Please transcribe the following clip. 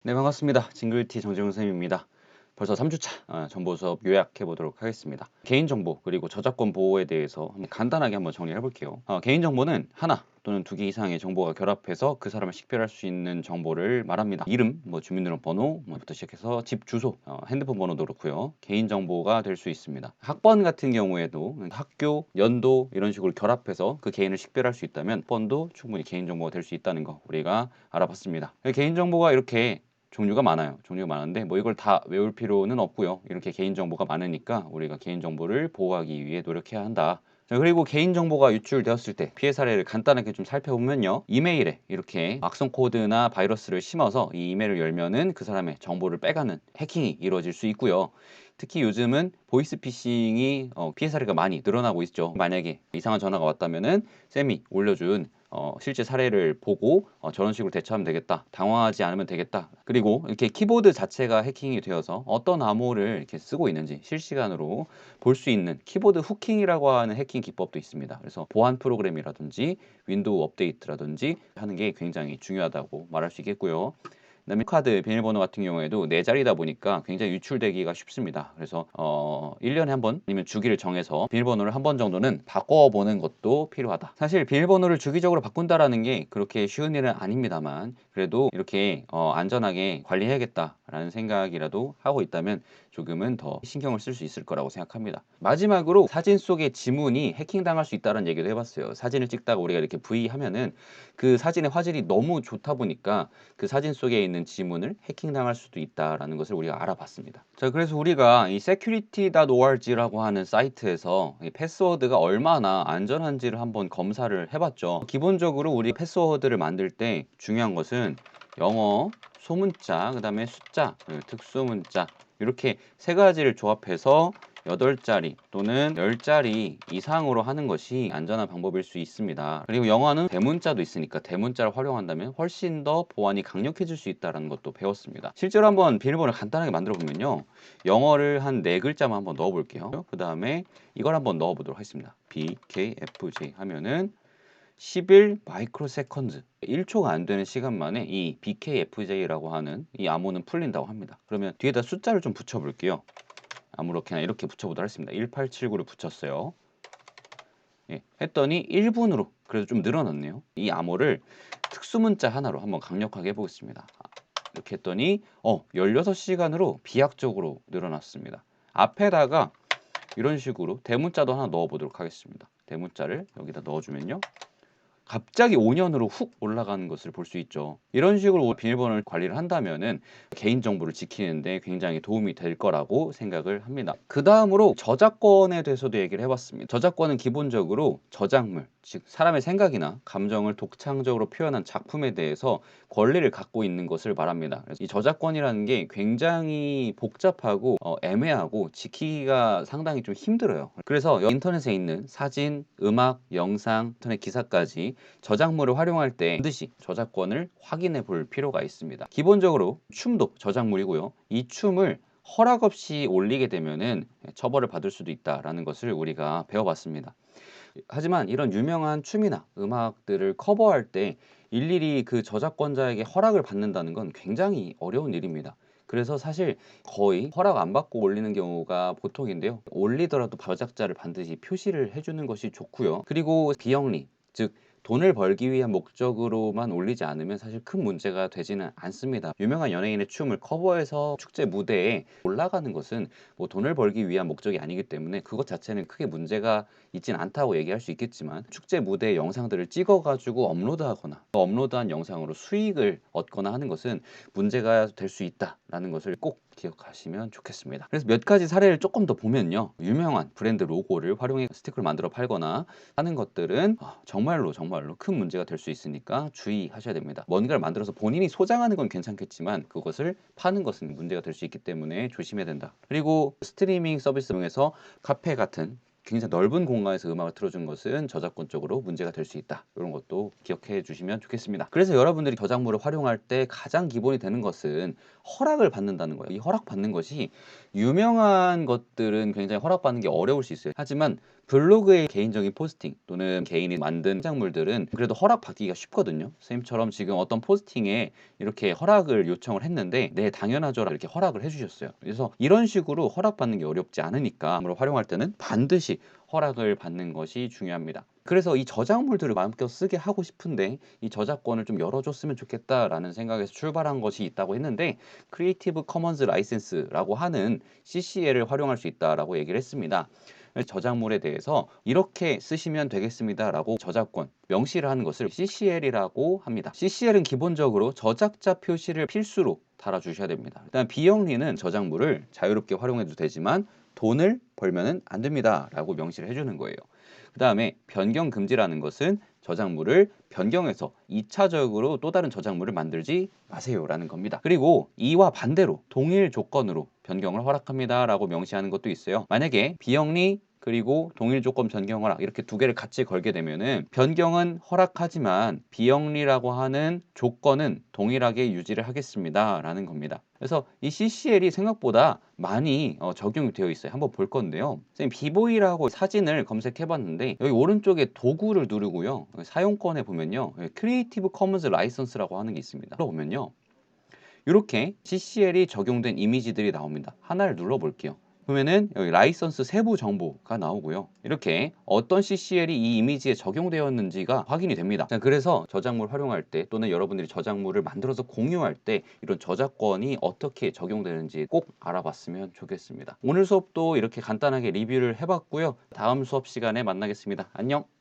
네, 반갑습니다. 징글티 정재훈 선생님입니다. 벌써 3주차 정보 수업 요약해 보도록 하겠습니다. 개인정보 그리고 저작권 보호에 대해서 간단하게 한번 정리해 볼게요. 개인정보는 하나 또는 두 개 이상의 정보가 결합해서 그 사람을 식별할 수 있는 정보를 말합니다. 이름, 주민등록번호부터 시작해서 집 주소, 핸드폰 번호도 그렇고요. 개인정보가 될 수 있습니다. 학번 같은 경우에도 학교, 연도 이런 식으로 결합해서 그 개인을 식별할 수 있다면 학번도 충분히 개인정보가 될 수 있다는 거 우리가 알아봤습니다. 개인정보가 이렇게 종류가 많아요. 종류가 많은데 뭐 이걸 다 외울 필요는 없고요. 이렇게 개인정보가 많으니까 우리가 개인정보를 보호하기 위해 노력해야 한다. 자, 그리고 개인정보가 유출되었을 때 피해 사례를 간단하게 좀 살펴보면요. 이메일에 이렇게 악성 코드나 바이러스를 심어서 이 이메일을 열면은 그 사람의 정보를 빼가는 해킹이 이루어질 수 있고요. 특히 요즘은 보이스피싱이 피해 사례가 많이 늘어나고 있죠. 만약에 이상한 전화가 왔다면은 쌤이 올려준 실제 사례를 보고 저런 식으로 대처하면 되겠다. 당황하지 않으면 되겠다. 그리고 이렇게 키보드 자체가 해킹이 되어서 어떤 암호를 이렇게 쓰고 있는지 실시간으로 볼 수 있는 키보드 후킹이라고 하는 해킹 기법도 있습니다. 그래서 보안 프로그램이라든지 윈도우 업데이트라든지 하는 게 굉장히 중요하다고 말할 수 있겠고요. 그다음에 카드 비밀번호 같은 경우에도 네 자리다 보니까 굉장히 유출되기가 쉽습니다. 그래서 1년에 한 번 아니면 주기를 정해서 비밀번호를 한 번 정도는 바꿔보는 것도 필요하다. 사실 비밀번호를 주기적으로 바꾼다라는 게 그렇게 쉬운 일은 아닙니다만 그래도 이렇게 안전하게 관리해야겠다라는 생각이라도 하고 있다면 조금은 더 신경을 쓸 수 있을 거라고 생각합니다. 마지막으로 사진 속의 지문이 해킹당할 수 있다는 얘기도 해봤어요. 사진을 찍다가 우리가 이렇게 V 하면은 그 사진의 화질이 너무 좋다 보니까 그 사진 속에 있는 지문을 해킹당할 수도 있다라는 것을 우리가 알아봤습니다. 자, 그래서 우리가 이 security.org라고 하는 사이트에서 이 패스워드가 얼마나 안전한지를 한번 검사를 해봤죠. 기본적으로 우리 패스워드를 만들 때 중요한 것은 영어, 소문자, 그 다음에 숫자, 특수문자 이렇게 세 가지를 조합해서 8자리 또는 10자리 이상으로 하는 것이 안전한 방법일 수 있습니다. 그리고 영어는 대문자도 있으니까 대문자를 활용한다면 훨씬 더 보안이 강력해질 수 있다는 것도 배웠습니다. 실제로 한번 비밀번호를 간단하게 만들어 보면요. 영어를 한 4글자만 한번 넣어 볼게요. 그 다음에 이걸 한번 넣어 보도록 하겠습니다. BKFJ 하면은 11 마이크로 세컨드 1초가 안 되는 시간 만에 이 BKFJ라고 하는 이 암호는 풀린다고 합니다. 그러면 뒤에다 숫자를 좀 붙여 볼게요. 아무렇게나 이렇게 붙여보도록 하겠습니다. 1879를 붙였어요. 예, 했더니 1분으로 그래도 좀 늘어났네요. 이 암호를 특수문자 하나로 한번 강력하게 해보겠습니다. 이렇게 했더니 16시간으로 비약적으로 늘어났습니다. 앞에다가 이런 식으로 대문자도 하나 넣어보도록 하겠습니다. 대문자를 여기다 넣어주면요. 갑자기 5년으로 훅 올라가는 것을 볼 수 있죠. 이런 식으로 비밀번호를 관리를 한다면은 개인정보를 지키는데 굉장히 도움이 될 거라고 생각을 합니다. 그 다음으로 저작권에 대해서도 얘기를 해봤습니다. 저작권은 기본적으로 저작물, 즉 사람의 생각이나 감정을 독창적으로 표현한 작품에 대해서 권리를 갖고 있는 것을 말합니다. 그래서 이 저작권이라는 게 굉장히 복잡하고 애매하고 지키기가 상당히 좀 힘들어요. 그래서 인터넷에 있는 사진, 음악, 영상, 인터넷 기사까지 저작물을 활용할 때 반드시 저작권을 확인해 볼 필요가 있습니다. 기본적으로 춤도 저작물이고요. 이 춤을 허락 없이 올리게 되면은 처벌을 받을 수도 있다라는 것을 우리가 배워봤습니다. 하지만 이런 유명한 춤이나 음악들을 커버할 때 일일이 그 저작권자에게 허락을 받는다는 건 굉장히 어려운 일입니다. 그래서 사실 거의 허락 안 받고 올리는 경우가 보통인데요. 올리더라도 저작자를 반드시 표시를 해주는 것이 좋고요. 그리고 비영리, 즉 돈을 벌기 위한 목적으로만 올리지 않으면 사실 큰 문제가 되지는 않습니다. 유명한 연예인의 춤을 커버해서 축제 무대에 올라가는 것은 뭐 돈을 벌기 위한 목적이 아니기 때문에 그것 자체는 크게 문제가 있진 않다고 얘기할 수 있겠지만 축제 무대 영상들을 찍어가지고 업로드하거나 업로드한 영상으로 수익을 얻거나 하는 것은 문제가 될 수 있다라는 것을 꼭 기억하시면 좋겠습니다. 그래서 몇 가지 사례를 조금 더 보면요. 유명한 브랜드 로고를 활용해 스티커를 만들어 팔거나 하는 것들은 정말로 큰 문제가 될 수 있으니까 주의하셔야 됩니다. 뭔가를 만들어서 본인이 소장하는 건 괜찮겠지만 그것을 파는 것은 문제가 될 수 있기 때문에 조심해야 된다. 그리고 스트리밍 서비스 중에서 카페 같은 굉장히 넓은 공간에서 음악을 틀어준 것은 저작권적으로 문제가 될 수 있다. 이런 것도 기억해 주시면 좋겠습니다. 그래서 여러분들이 저작물을 활용할 때 가장 기본이 되는 것은 허락을 받는다는 거예요. 이 허락받는 것이 유명한 것들은 굉장히 허락받는 게 어려울 수 있어요. 하지만 블로그의 개인적인 포스팅 또는 개인이 만든 창작물들은 그래도 허락받기가 쉽거든요. 선생님처럼 지금 어떤 포스팅에 이렇게 허락을 요청을 했는데 네 당연하죠라 이렇게 허락을 해주셨어요. 그래서 이런 식으로 허락받는 게 어렵지 않으니까 활용할 때는 반드시 허락을 받는 것이 중요합니다. 그래서 이 저작물들을 마음껏 쓰게 하고 싶은데 이 저작권을 좀 열어줬으면 좋겠다라는 생각에서 출발한 것이 있다고 했는데 크리에이티브 커먼즈 라이센스라고 하는 CCL을 활용할 수 있다라고 얘기를 했습니다. 저작물에 대해서 이렇게 쓰시면 되겠습니다라고 저작권 명시를 하는 것을 CCL이라고 합니다. CCL은 기본적으로 저작자 표시를 필수로 달아주셔야 됩니다. 일단 비영리는 저작물을 자유롭게 활용해도 되지만 돈을 벌면은 안 됩니다 라고 명시를 해주는 거예요. 그 다음에 변경 금지라는 것은 저작물을 변경해서 2차적으로 또 다른 저작물을 만들지 마세요 라는 겁니다. 그리고 이와 반대로 동일 조건으로 변경을 허락합니다 라고 명시하는 것도 있어요. 만약에 비영리 그리고 동일 조건 변경 허락 이렇게 두 개를 같이 걸게 되면은 변경은 허락하지만 비영리라고 하는 조건은 동일하게 유지를 하겠습니다 라는 겁니다. 그래서 이 CCL이 생각보다 많이 적용이 되어 있어요. 한번 볼 건데요. 선생님 비보이라고 사진을 검색해 봤는데 여기 오른쪽에 도구를 누르고요. 사용권에 보면요. 크리에이티브 커먼즈 라이선스라고 하는 게 있습니다. 보면요. 이렇게 CCL이 적용된 이미지들이 나옵니다. 하나를 눌러 볼게요. 보면은 여기 라이선스 세부 정보가 나오고요. 이렇게 어떤 CCL이 이 이미지에 적용되었는지가 확인이 됩니다. 자, 그래서 저작물 활용할 때 또는 여러분들이 저작물을 만들어서 공유할 때 이런 저작권이 어떻게 적용되는지 꼭 알아봤으면 좋겠습니다. 오늘 수업도 이렇게 간단하게 리뷰를 해봤고요. 다음 수업 시간에 만나겠습니다. 안녕!